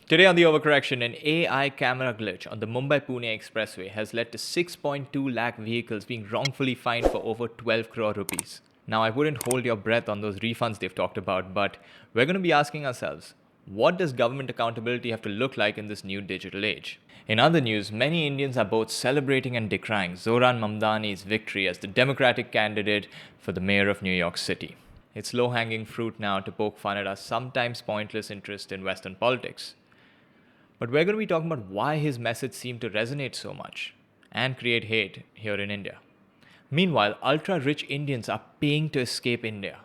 Today on the overcorrection, an AI camera glitch on the Mumbai-Pune expressway has led to 6.2 lakh vehicles being wrongfully fined for over 12 crore rupees. Now, I wouldn't hold your breath on those refunds they've talked about, but we're going to be asking ourselves, what does government accountability have to look like in this new digital age? In other news, many Indians are both celebrating and decrying Zohran Mamdani's victory as the Democratic candidate for the mayor of New York City. It's low-hanging fruit now to poke fun at our sometimes pointless interest in Western politics. But we're going to be talking about why his message seemed to resonate so much and create hate here in India. Meanwhile, ultra-rich Indians are paying to escape India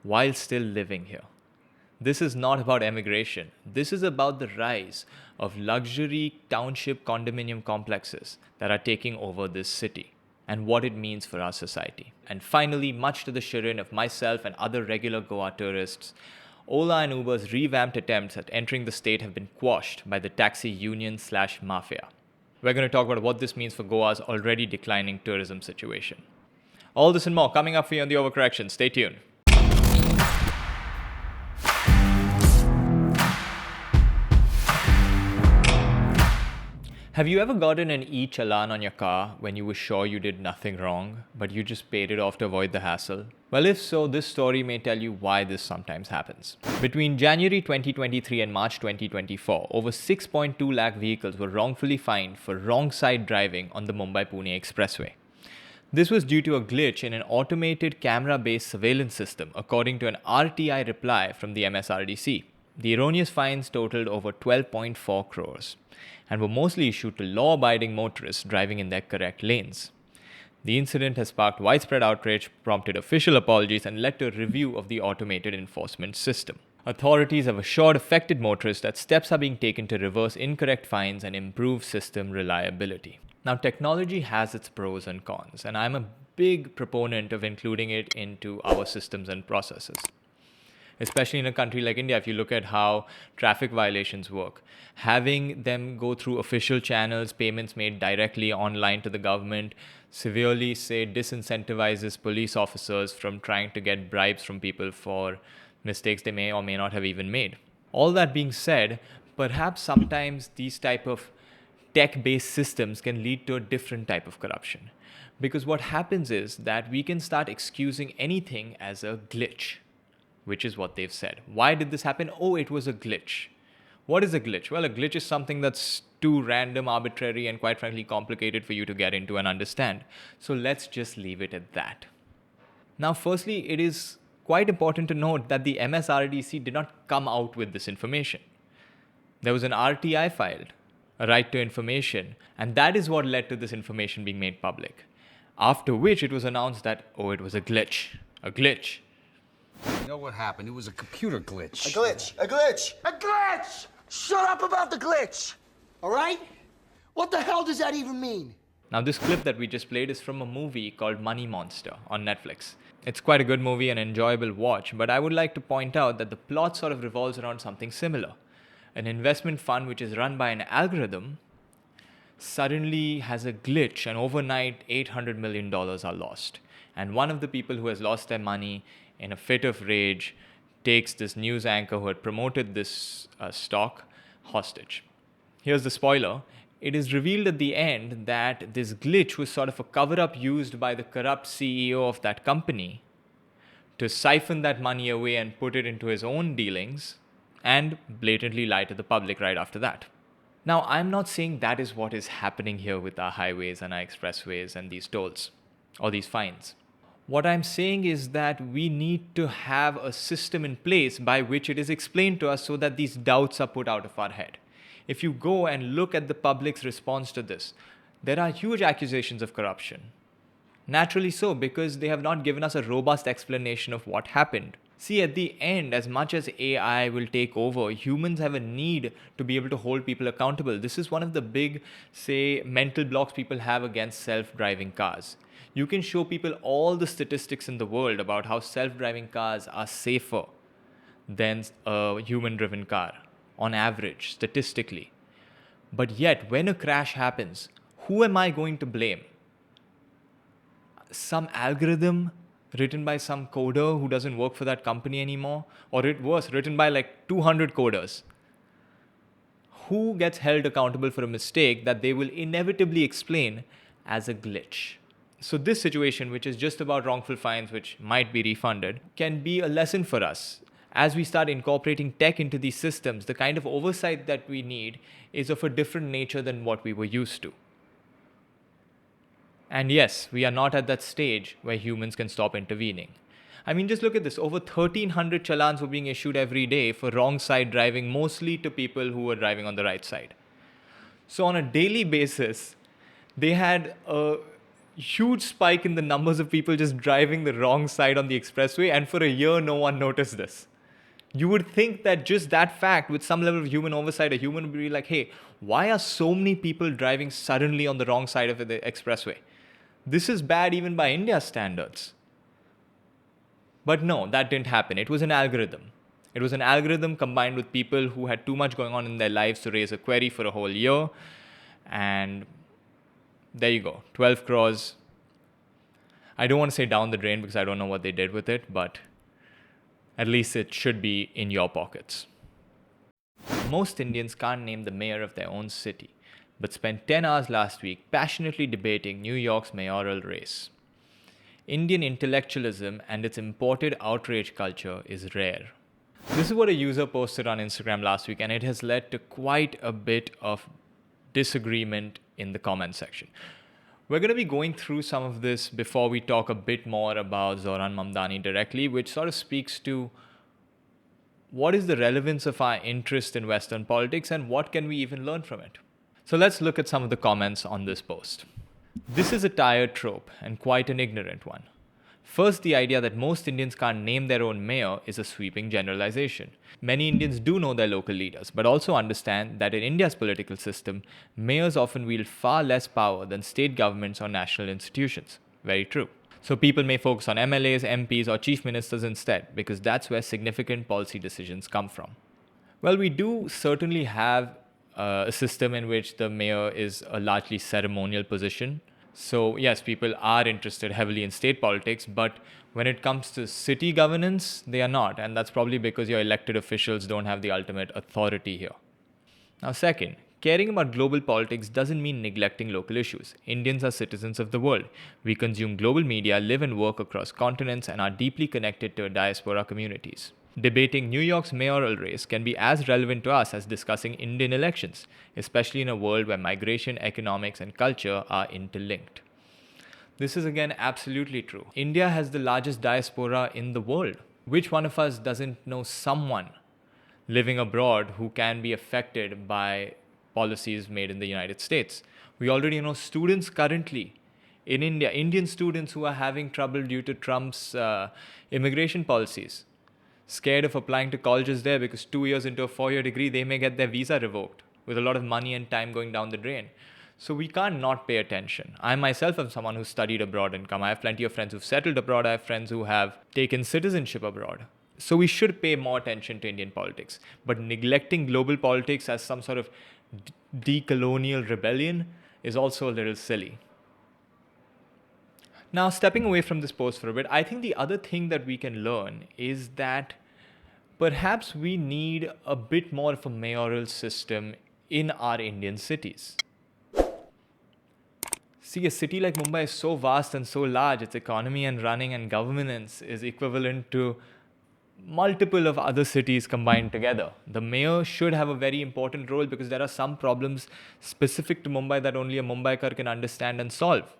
while still living here. This is not about emigration. This is about the rise of luxury township condominium complexes that are taking over this city and what it means for our society. And finally, much to the chagrin of myself and other regular Goa tourists, Ola and Uber's revamped attempts at entering the state have been quashed by the taxi union/mafia. We're going to talk about what this means for Goa's already declining tourism situation. All this and more coming up for you on the overcorrection. Stay tuned. Have you ever gotten an e-challan on your car when you were sure you did nothing wrong, but you just paid it off to avoid the hassle? Well, if so, this story may tell you why this sometimes happens. Between January 2023 and March 2024, over 6.2 lakh vehicles were wrongfully fined for wrong side driving on the Mumbai-Pune expressway. This was due to a glitch in an automated camera-based surveillance system, according to an RTI reply from the MSRDC. The erroneous fines totaled over 12.4 crores and were mostly issued to law-abiding motorists driving in their correct lanes. The incident has sparked widespread outrage, prompted official apologies, and led to a review of the automated enforcement system. Authorities have assured affected motorists that steps are being taken to reverse incorrect fines and improve system reliability. Now, technology has its pros and cons, and I'm a big proponent of including it into our systems and processes. Especially in a country like India, if you look at how traffic violations work, having them go through official channels, payments made directly online to the government, severely, say, disincentivizes police officers from trying to get bribes from people for mistakes they may or may not have even made. All that being said, perhaps sometimes these type of tech-based systems can lead to a different type of corruption. Because what happens is that we can start excusing anything as a glitch, which is what they've said. Why did this happen? Oh, it was a glitch. What is a glitch? Well, a glitch is something that's too random, arbitrary, and quite frankly complicated for you to get into and understand. So let's just leave it at that. Now, firstly, it is quite important to note that the MSRDC did not come out with this information. There was an RTI filed, a right to information, and that is what led to this information being made public. After which it was announced that, oh, it was a glitch. A glitch. You know what happened? It was a computer glitch. A glitch! A glitch! A glitch! Shut up about the glitch! All right? What the hell does that even mean? Now, this clip that we just played is from a movie called Money Monster on Netflix. It's quite a good movie and enjoyable watch, but I would like to point out that the plot sort of revolves around something similar. An investment fund which is run by an algorithm suddenly has a glitch, and overnight $800 million are lost. And one of the people who has lost their money in a fit of rage takes this news anchor who had promoted this stock hostage. Here's the spoiler. It is revealed at the end that this glitch was sort of a cover-up used by the corrupt CEO of that company to siphon that money away and put it into his own dealings and blatantly lie to the public right after that. Now, I'm not saying that is what is happening here with our highways and our expressways and these tolls or these fines. What I'm saying is that we need to have a system in place by which it is explained to us so that these doubts are put out of our head. If you go and look at the public's response to this, there are huge accusations of corruption. Naturally so, because they have not given us a robust explanation of what happened. See, at the end, as much as AI will take over, humans have a need to be able to hold people accountable. This is one of the big, say, mental blocks people have against self-driving cars. You can show people all the statistics in the world about how self-driving cars are safer than a human-driven car, on average, statistically. But yet, when a crash happens, who am I going to blame? Some algorithm written by some coder who doesn't work for that company anymore? Or worse, written by like 200 coders? who gets held accountable for a mistake that they will inevitably explain as a glitch. So this situation, which is just about wrongful fines which might be refunded, can be a lesson for us. As we start incorporating tech into these systems, the kind of oversight that we need is of a different nature than what we were used to. And yes, we are not at that stage where humans can stop intervening. I mean, just look at this. Over 1,300 challans were being issued every day for wrong side driving, mostly to people who were driving on the right side. So on a daily basis, they had a huge spike in the numbers of people just driving the wrong side on the expressway, and for a year, no one noticed this. You would think that just that fact, with some level of human oversight, a human would be like, hey, why are so many people driving suddenly on the wrong side of the expressway? This is bad even by India's standards. But no, that didn't happen. It was an algorithm. It was an algorithm combined with people who had too much going on in their lives to raise a query for a whole year. And there you go, 12 crores. I don't want to say down the drain because I don't know what they did with it, but at least it should be in your pockets. Most Indians can't name the mayor of their own city, but spent 10 hours last week passionately debating New York's mayoral race. Indian intellectualism and its imported outrage culture is rare. This is what a user posted on Instagram last week, and it has led to quite a bit of disagreement in the comment section. We're going to be going through some of this before we talk a bit more about Zohran Mamdani directly, which sort of speaks to what is the relevance of our interest in Western politics and what can we even learn from it. So let's look at some of the comments on this post. This is a tired trope and quite an ignorant one. First, the idea that most Indians can't name their own mayor is a sweeping generalization. Many Indians do know their local leaders, but also understand that in India's political system, mayors often wield far less power than state governments or national institutions. Very true. So people may focus on MLAs, MPs, or chief ministers instead, because that's where significant policy decisions come from. Well, we do certainly have a system in which the mayor is a largely ceremonial position. So yes, people are interested heavily in state politics, but when it comes to city governance, they are not. And that's probably because your elected officials don't have the ultimate authority here. Now, second, caring about global politics doesn't mean neglecting local issues. Indians are citizens of the world. We consume global media, live and work across continents, and are deeply connected to diaspora communities. Debating New York's mayoral race can be as relevant to us as discussing Indian elections, especially in a world where migration, economics, and culture are interlinked. This is again absolutely true. India has the largest diaspora in the world. Which one of us doesn't know someone living abroad who can be affected by policies made in the United States? We already know students currently in India, Indian students who are having trouble due to Trump's immigration policies. Scared of applying to colleges there because 2 years into a 4-year degree, they may get their visa revoked with a lot of money and time going down the drain. So we can't not pay attention. I myself am someone who studied abroad and come. I have plenty of friends who've settled abroad. I have friends who have taken citizenship abroad. So we should pay more attention to Indian politics. But neglecting global politics as some sort of decolonial rebellion is also a little silly. Now, stepping away from this post for a bit, I think the other thing that we can learn is that perhaps we need a bit more of a mayoral system in our Indian cities. See, a city like Mumbai is so vast and so large, its economy and running and governance is equivalent to multiple of other cities combined together. The mayor should have a very important role because there are some problems specific to Mumbai that only a Mumbaikar can understand and solve.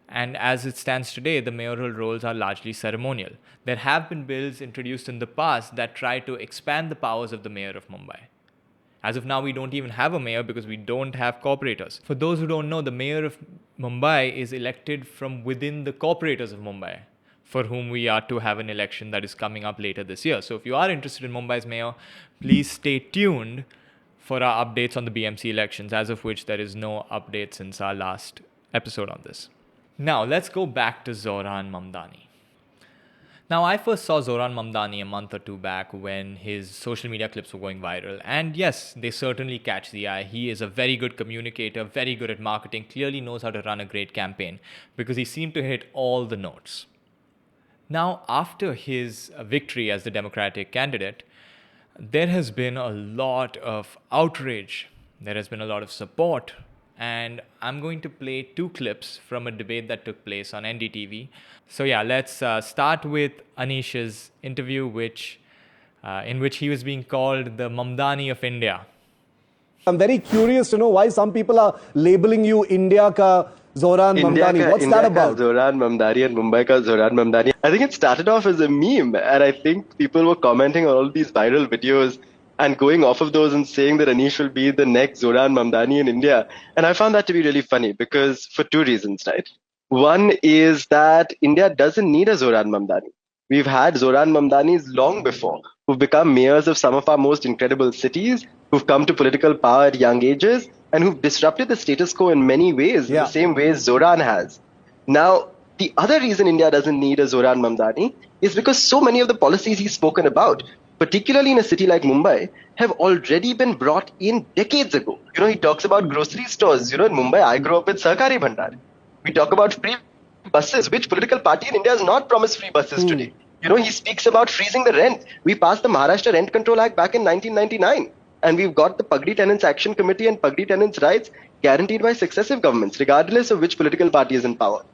And as it stands today, the mayoral roles are largely ceremonial. There have been bills introduced in the past that try to expand the powers of the mayor of Mumbai. As of now, we don't even have a mayor because we don't have corporators. For those who don't know, the mayor of Mumbai is elected from within the corporators of Mumbai, for whom we are to have an election that is coming up later this year. So if you are interested in Mumbai's mayor, please stay tuned for our updates on the BMC elections, as of which there is no update since our last episode on this. Now, let's go back to Zohran Mamdani. Now, I first saw Zohran Mamdani a month or two back when his social media clips were going viral. And yes, they certainly catch the eye. He is a very good communicator, very good at marketing, clearly knows how to run a great campaign because he seemed to hit all the notes. Now, after his victory as the Democratic candidate, there has been a lot of outrage, there has been a lot of support, and I'm going to play two clips from a debate that took place on NDTV. So yeah, let's start with Anish's interview, in which he was being called the Mamdani of India. I'm very curious to know why some people are labeling you India ka Zohran Mamdani. What's that about? Zohran Mamdani and Mumbai ka Zohran Mamdani. I think it started off as a meme, and I think people were commenting on all these viral videos and going off of those and saying that Anish will be the next Zohran Mamdani in India. And I found that to be really funny because for two reasons, right? One is that India doesn't need a Zohran Mamdani. We've had Zohran Mamdanis long before, who've become mayors of some of our most incredible cities, who've come to political power at young ages, and who've disrupted the status quo in many ways, in the same ways Zohran has. Now, the other reason India doesn't need a Zohran Mamdani is because so many of the policies he's spoken about, particularly in a city like Mumbai, have already been brought in decades ago. He talks about grocery stores. In Mumbai, I grew up with Sarkari Bhandar. We talk about free buses. Which political party in India has not promised free buses today? He speaks about freezing the rent. We passed the Maharashtra Rent Control Act back in 1999. And we've got the Pagdi Tenants Action Committee and Pagdi Tenants' rights guaranteed by successive governments, regardless of which political party is in power.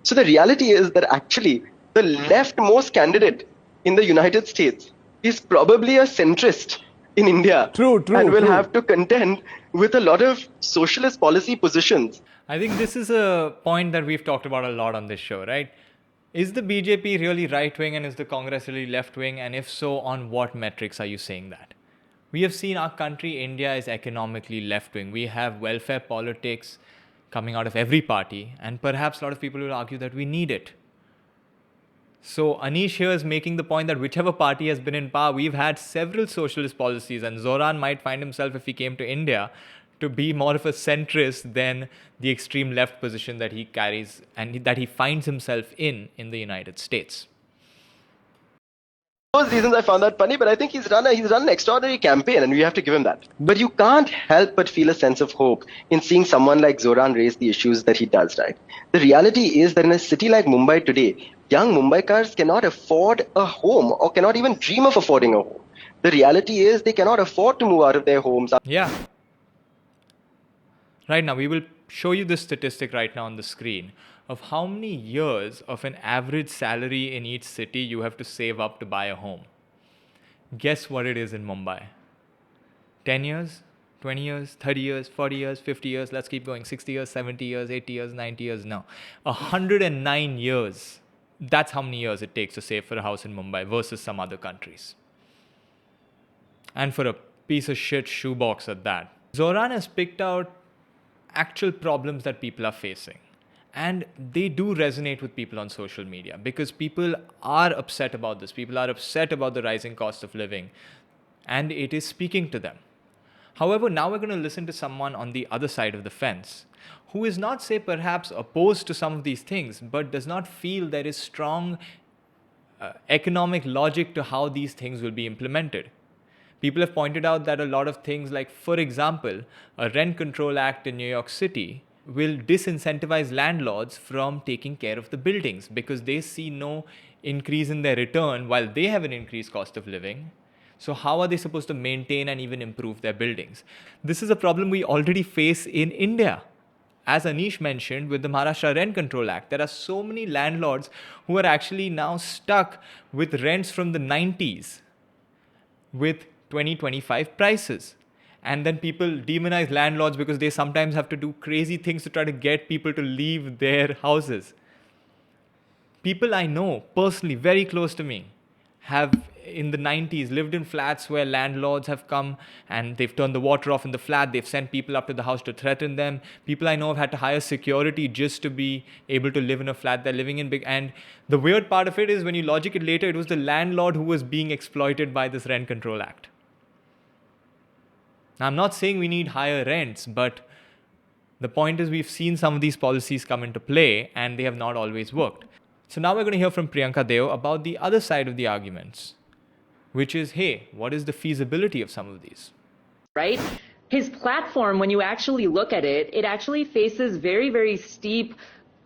So the reality is that actually the leftmost candidate in the United States is probably a centrist in India. True. And will have to contend with a lot of socialist policy positions. I think this is a point that we've talked about a lot on this show, right? Is the BJP really right-wing and is the Congress really left-wing? And if so, on what metrics are you saying that? We have seen our country, India, is economically left-wing. We have welfare politics coming out of every party, and perhaps a lot of people will argue that we need it. So Anish here is making the point that whichever party has been in power, we've had several socialist policies, and Zohran might find himself, if he came to India, to be more of a centrist than the extreme left position that he carries and that he finds himself in the United States. Those reasons I found that funny, but I think he's run an extraordinary campaign, and we have to give him that. But you can't help but feel a sense of hope in seeing someone like Zohran raise the issues that he does, right? The reality is that in a city like Mumbai today, young Mumbaikars cannot afford a home or cannot even dream of affording a home. The reality is they cannot afford to move out of their homes. Yeah. Right now, we will show you this statistic right now on the screen of how many years of an average salary in each city you have to save up to buy a home. Guess what it is in Mumbai? 10 years, 20 years, 30 years, 40 years, 50 years, let's keep going, 60 years, 70 years, 80 years, 90 years, no. 109 years. That's how many years it takes to save for a house in Mumbai versus some other countries. And for a piece of shit shoebox at that. Zohran has picked out actual problems that people are facing. And they do resonate with people on social media because people are upset about this. People are upset about the rising cost of living, and it is speaking to them. However, now we're going to listen to someone on the other side of the fence who is not, say, perhaps opposed to some of these things, but does not feel there is strong economic logic to how these things will be implemented. People have pointed out that a lot of things like, for example, a rent control act in New York City will disincentivize landlords from taking care of the buildings because they see no increase in their return while they have an increased cost of living. So how are they supposed to maintain and even improve their buildings? This is a problem we already face in India. As Anish mentioned, with the Maharashtra Rent Control Act, there are so many landlords who are actually now stuck with rents from the 90s with 2025 prices. And then people demonize landlords because they sometimes have to do crazy things to try to get people to leave their houses. People I know personally, very close to me, have in the 90s lived in flats where landlords have come and they've turned the water off in the flat. They've sent people up to the house to threaten them. People I know have had to hire security just to be able to live in a flat they're living in. And the weird part of it is when you logic it later, it was the landlord who was being exploited by this Rent Control Act. Now, I'm not saying we need higher rents, but the point is we've seen some of these policies come into play and they have not always worked. So now we're going to hear from Priyanka Deo about the other side of the arguments, which is, hey, what is the feasibility of some of these? Right? His platform, when you actually look at it, it actually faces very, very steep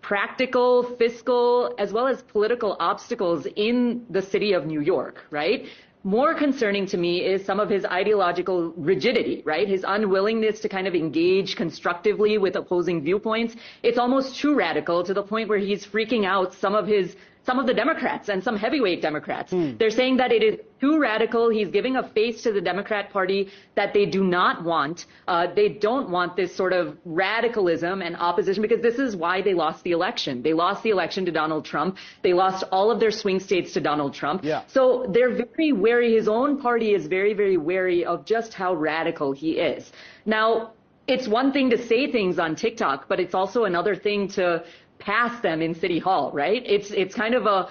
practical, fiscal, as well as political obstacles in the city of New York, right? More concerning to me is some of his ideological rigidity, right? His unwillingness to kind of engage constructively with opposing viewpoints. It's almost too radical to the point where he's freaking out some of the Democrats and some heavyweight Democrats. They're saying that it is too radical. He's giving a face to the Democrat Party that they do not want. They don't want this sort of radicalism and opposition, because this is why they lost the election. They lost the election to Donald Trump. They lost all of their swing states to Donald Trump. Yeah. So they're very wary. His own party is very, very wary of just how radical he is. Now, it's one thing to say things on TikTok, but it's also another thing to pass them in City Hall, right? It's kind of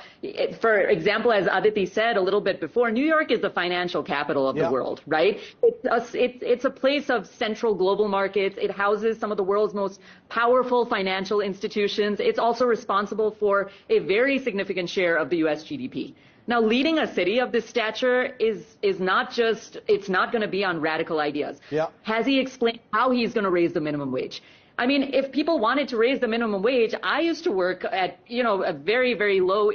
for example, as Aditi said a little bit before, New York is the financial capital of the world, right? It's a place of central global markets. It houses some of the world's most powerful financial institutions. It's also responsible for a very significant share of the US GDP. Now, leading a city of this stature is not just, it's not going to be on radical ideas. Yeah. Has he explained how he's going to raise the minimum wage? I mean, if people wanted to raise the minimum wage, I used to work at, a very, very low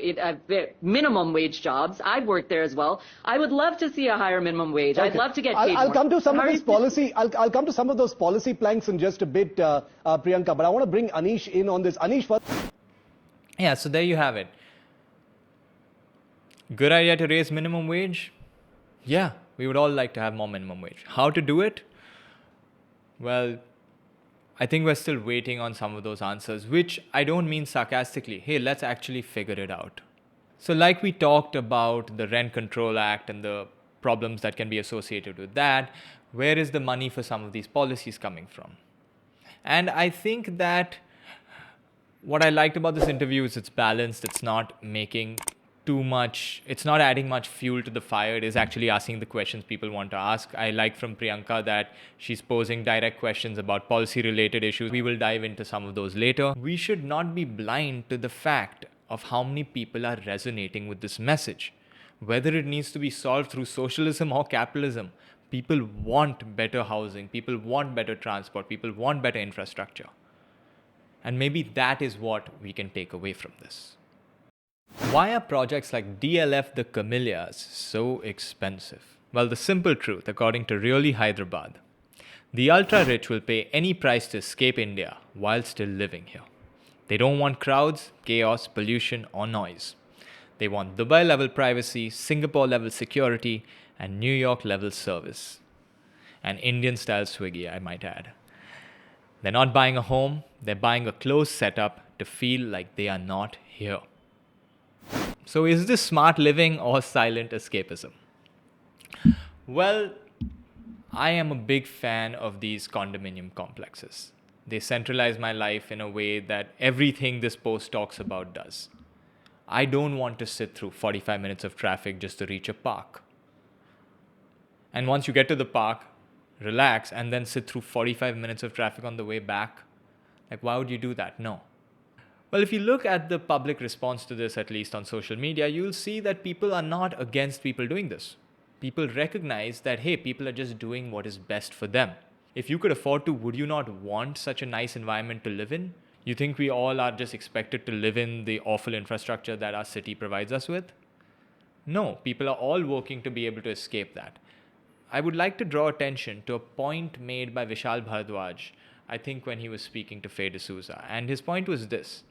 minimum wage jobs. I've worked there as well. I would love to see a higher minimum wage. Okay. I'd love to get paid I'll more. come to some How of are this you- policy. I'll come to some of those policy planks in just a bit, Priyanka. But I want to bring Anish in on this. Anish, first. Yeah, so there you have it. Good idea to raise minimum wage? Yeah, we would all like to have more minimum wage. How to do it? Well, I think we're still waiting on some of those answers, which I don't mean sarcastically. Hey, let's actually figure it out. So like we talked about the Rent Control Act and the problems that can be associated with that, where is the money for some of these policies coming from? And I think that what I liked about this interview is it's balanced. It's not making too much, it's not adding much fuel to the fire. It is actually asking the questions people want to ask. I like from Priyanka that she's posing direct questions about policy related issues. We will dive into some of those later. We should not be blind to the fact of how many people are resonating with this message. Whether it needs to be solved through socialism or capitalism, people want better housing, people want better transport, people want better infrastructure. And maybe that is what we can take away from this. Why are projects like DLF the Camellias so expensive? Well, the simple truth, according to Really Hyderabad, the ultra-rich will pay any price to escape India while still living here. They don't want crowds, chaos, pollution, or noise. They want Dubai-level privacy, Singapore-level security, and New York-level service. And Indian-style Swiggy, I might add. They're not buying a home, they're buying a closed setup to feel like they are not here. So is this smart living or silent escapism? Well, I am a big fan of these condominium complexes. They centralize my life in a way that everything this post talks about does. I don't want to sit through 45 minutes of traffic just to reach a park. And once you get to the park, relax and then sit through 45 minutes of traffic on the way back. Like, why would you do that? No. Well, if you look at the public response to this, at least on social media, you'll see that people are not against people doing this. People recognize that, hey, people are just doing what is best for them. If you could afford to, would you not want such a nice environment to live in? You think we all are just expected to live in the awful infrastructure that our city provides us with? No, people are all working to be able to escape that. I would like to draw attention to a point made by Vishal Bhardwaj, I think when he was speaking to Faye D'Souza. And his point was this,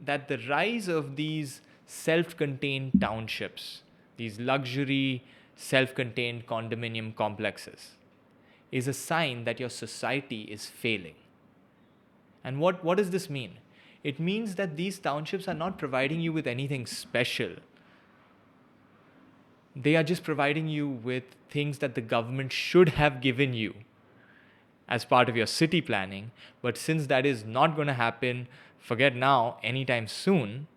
that the rise of these self-contained townships, these luxury self-contained condominium complexes, is a sign that your society is failing. And what does this mean? It means that these townships are not providing you with anything special. They are just providing you with things that the government should have given you as part of your city planning. But since that is not going to happen, forget now, anytime soon,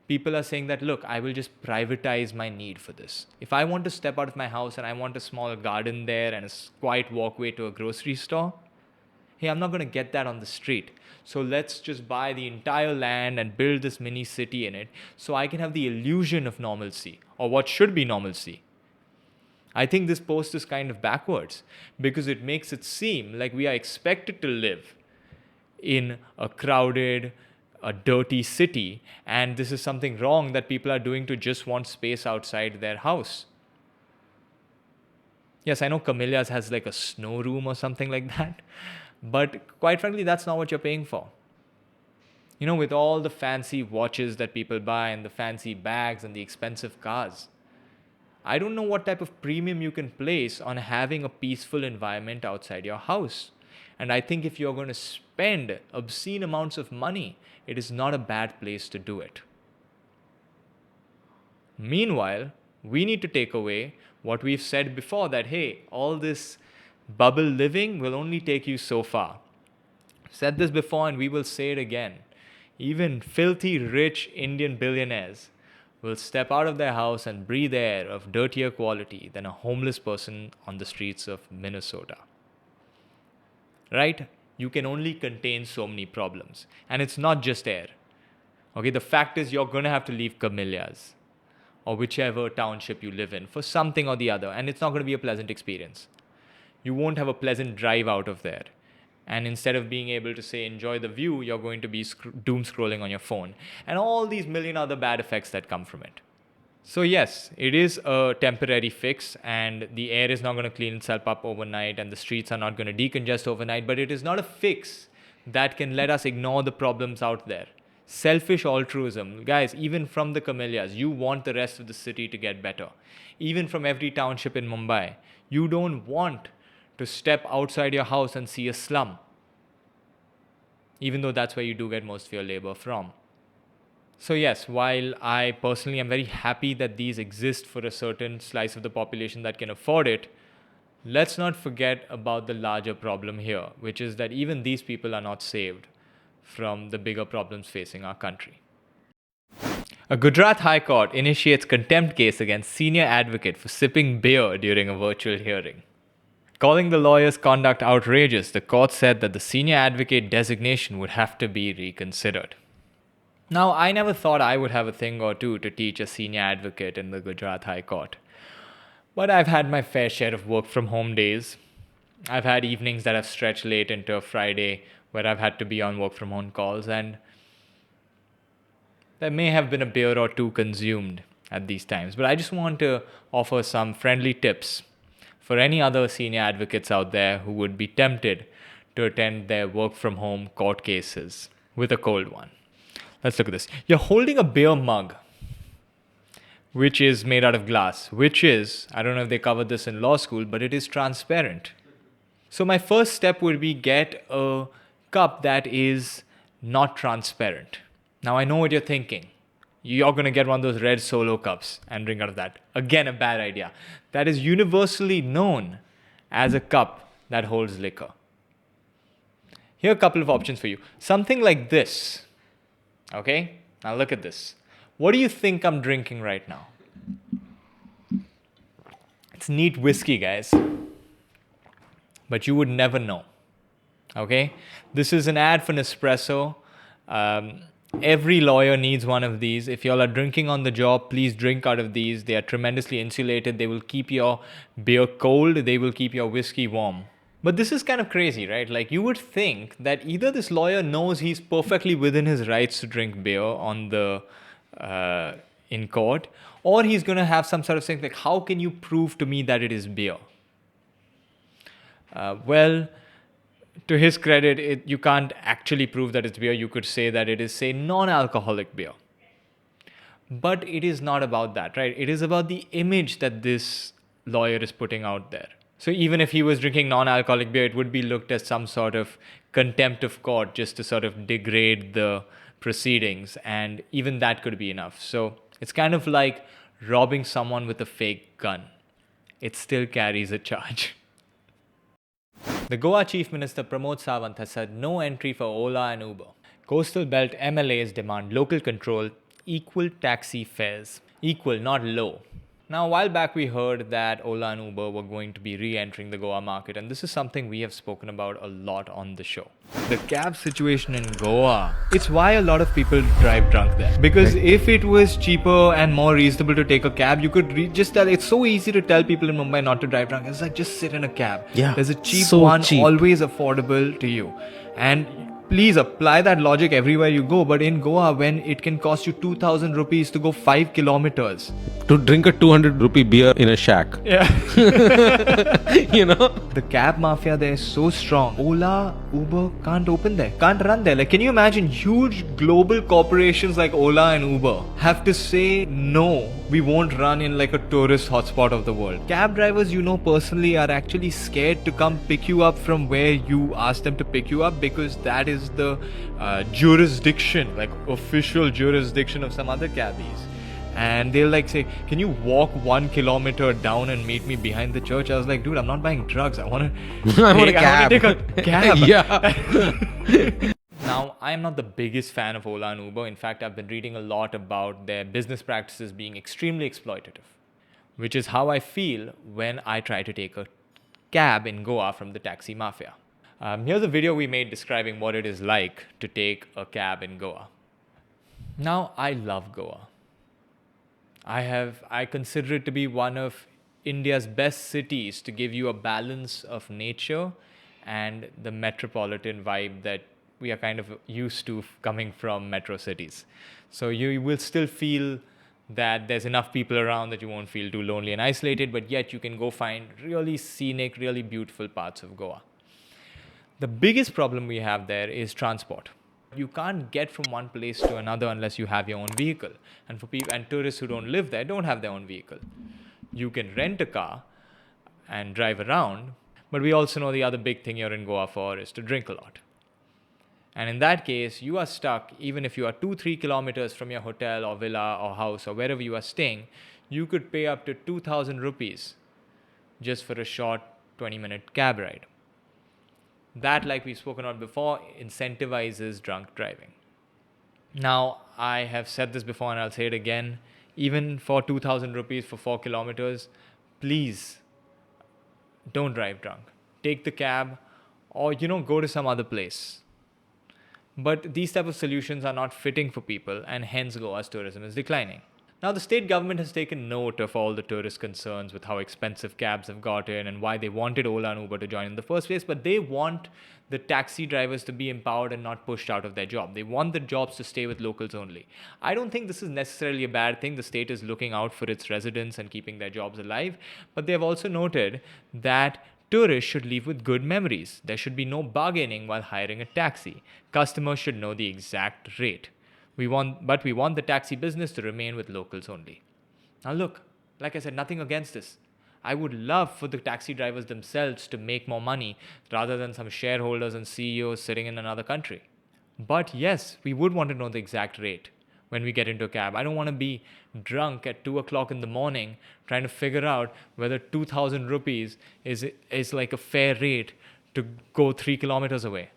people are saying that, look, I will just privatize my need for this. If I want to step out of my house and I want a small garden there and a quiet walkway to a grocery store, hey, I'm not going to get that on the street. So let's just buy the entire land and build this mini city in it so I can have the illusion of normalcy, or what should be normalcy. I think this post is kind of backwards because it makes it seem like we are expected to live in a crowded, a dirty city, and this is something wrong that people are doing to just want space outside their house. Yes, I know Camellias has like a snow room or something like that, but quite frankly, that's not what you're paying for. You know, with all the fancy watches that people buy and the fancy bags and the expensive cars, I don't know what type of premium you can place on having a peaceful environment outside your house. And I think if you're going to spend obscene amounts of money, it is not a bad place to do it. Meanwhile, we need to take away what we've said before, that, hey, all this bubble living will only take you so far. Said this before and we will say it again. Even filthy rich Indian billionaires will step out of their house and breathe air of dirtier quality than a homeless person on the streets of Minnesota. Right? You can only contain so many problems. And it's not just air. Okay, the fact is you're going to have to leave Camellias or whichever township you live in for something or the other. And it's not going to be a pleasant experience. You won't have a pleasant drive out of there. And instead of being able to say, enjoy the view, you're going to be doom scrolling on your phone. And all these million other bad effects that come from it. So yes, it is a temporary fix and the air is not going to clean itself up overnight and the streets are not going to decongest overnight. But it is not a fix that can let us ignore the problems out there. Selfish altruism. Guys, even from the Camellias, you want the rest of the city to get better. Even from every township in Mumbai, you don't want to step outside your house and see a slum, even though that's where you do get most of your labor from. So yes, while I personally am very happy that these exist for a certain slice of the population that can afford it, let's not forget about the larger problem here, which is that even these people are not saved from the bigger problems facing our country. A Gujarat High Court initiates contempt case against senior advocate for sipping beer during a virtual hearing. Calling the lawyer's conduct outrageous, the court said that the senior advocate designation would have to be reconsidered. Now, I never thought I would have a thing or two to teach a senior advocate in the Gujarat High Court. But I've had my fair share of work from home days. I've had evenings that have stretched late into a Friday where I've had to be on work from home calls, and there may have been a beer or two consumed at these times. But I just want to offer some friendly tips for any other senior advocates out there who would be tempted to attend their work from home court cases with a cold one. Let's look at this. You're holding a beer mug, which is made out of glass, which is, I don't know if they covered this in law school, but it is transparent. So my first step would be get a cup that is not transparent. Now I know what you're thinking. You're going to get one of those red Solo cups and drink out of that. Again, a bad idea. That is universally known as a cup that holds liquor. Here are a couple of options for you. Something like this. Okay? Now look at this. What do you think I'm drinking right now? It's neat whiskey, guys. But you would never know. Okay? This is an ad for Nespresso. Every lawyer needs one of these. If y'all are drinking on the job, please drink out of these. They are tremendously insulated. They will keep your beer cold. They will keep your whiskey warm. But this is kind of crazy, right? Like, you would think that either this lawyer knows he's perfectly within his rights to drink beer on the in court, or he's going to have some sort of thing like, how can you prove to me that it is beer? Well, to his credit, you can't actually prove that it's beer. You could say that it is, say, non-alcoholic beer. But it is not about that, right? It is about the image that this lawyer is putting out there. So even if he was drinking non-alcoholic beer, it would be looked as some sort of contempt of court just to sort of degrade the proceedings. And even that could be enough. So it's kind of like robbing someone with a fake gun. It still carries a charge. The Goa Chief Minister Pramod Sawant has said no entry for Ola and Uber. Coastal Belt MLAs demand local control, equal taxi fares. Equal, not low. Now, a while back we heard that Ola and Uber were going to be re-entering the Goa market, and this is something we have spoken about a lot on the show. The cab situation in Goa, it's why a lot of people drive drunk there. Because if it was cheaper and more reasonable to take a cab, you could just tell. It's so easy to tell people in Mumbai not to drive drunk. It's like, just sit in a cab. Yeah, there's a cheap so one, cheap. always affordable to you. And Please apply that logic everywhere you go. But in Goa, when it can cost you 2,000 rupees to go 5 kilometers. To drink a 200 rupee beer in a shack. Yeah. You know? The cab mafia there is so strong. Ola, Uber can't open there, can't run there. Like, can you imagine huge global corporations like Ola and Uber have to say no, we won't run in like a tourist hotspot of the world. Cab drivers you know personally are actually scared to come pick you up from where you ask them to pick you up, because that is the jurisdiction, like official jurisdiction of some other cabbies. And they'll like say, can you walk 1 kilometer down and meet me behind the church? I was like, dude, I'm not buying drugs. I want to take a cab. Yeah. Now, I am not the biggest fan of Ola and Uber. In fact, I've been reading a lot about their business practices being extremely exploitative, which is how I feel when I try to take a cab in Goa from the taxi mafia. Here's a video we made describing what it is like to take a cab in Goa. Now, I love Goa. I consider it to be one of India's best cities to give you a balance of nature and the metropolitan vibe that we are kind of used to coming from metro cities. So you will still feel that there's enough people around that you won't feel too lonely and isolated, but yet you can go find really scenic, really beautiful parts of Goa. The biggest problem we have there is transport. You can't get from one place to another unless you have your own vehicle. And for people and tourists who don't live there don't have their own vehicle. You can rent a car and drive around, but we also know the other big thing you're in Goa for is to drink a lot. And in that case, you are stuck, even if you are 2-3 kilometers from your hotel or villa or house or wherever you are staying, you could pay up to 2,000 rupees just for a short 20-minute cab ride. That, like we've spoken about before, incentivizes drunk driving. Now, I have said this before and I'll say it again. Even for 2,000 rupees for 4 kilometers, please don't drive drunk. Take the cab or, go to some other place. But these type of solutions are not fitting for people, and hence Goa's tourism is declining. Now, the state government has taken note of all the tourist concerns with how expensive cabs have gotten and why they wanted Ola and Uber to join in the first place, but they want the taxi drivers to be empowered and not pushed out of their job. They want the jobs to stay with locals only. I don't think this is necessarily a bad thing. The state is looking out for its residents and keeping their jobs alive, but they have also noted that tourists should leave with good memories. There should be no bargaining while hiring a taxi. Customers should know the exact rate. We want the taxi business to remain with locals only. Now look, like I said, nothing against this. I would love for the taxi drivers themselves to make more money rather than some shareholders and CEOs sitting in another country. But yes, we would want to know the exact rate when we get into a cab. I don't want to be drunk at 2 o'clock in the morning trying to figure out whether 2,000 rupees is like a fair rate to go 3 kilometers away.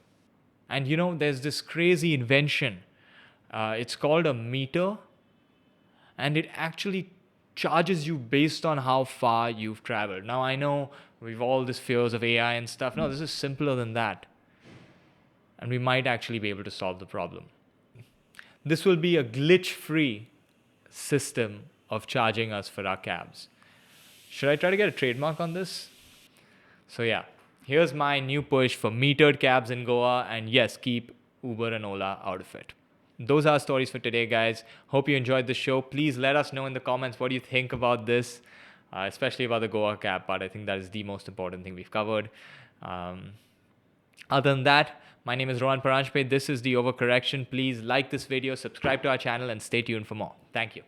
And there's this crazy invention. It's called a meter, and it actually charges you based on how far you've traveled. Now, I know we've all these fears of AI and stuff. No, this is simpler than that. And we might actually be able to solve the problem. This will be a glitch-free system of charging us for our cabs. Should I try to get a trademark on this? So yeah, here's my new push for metered cabs in Goa, and yes, keep Uber and Ola out of it. Those are our stories for today, guys. Hope you enjoyed the show. Please let us know in the comments what you think about this, especially about the Goa cab part. I think that is the most important thing we've covered. Other than that, my name is Rohan Paranjpe. This is The Overcorrection. Please like this video, subscribe to our channel, and stay tuned for more. Thank you.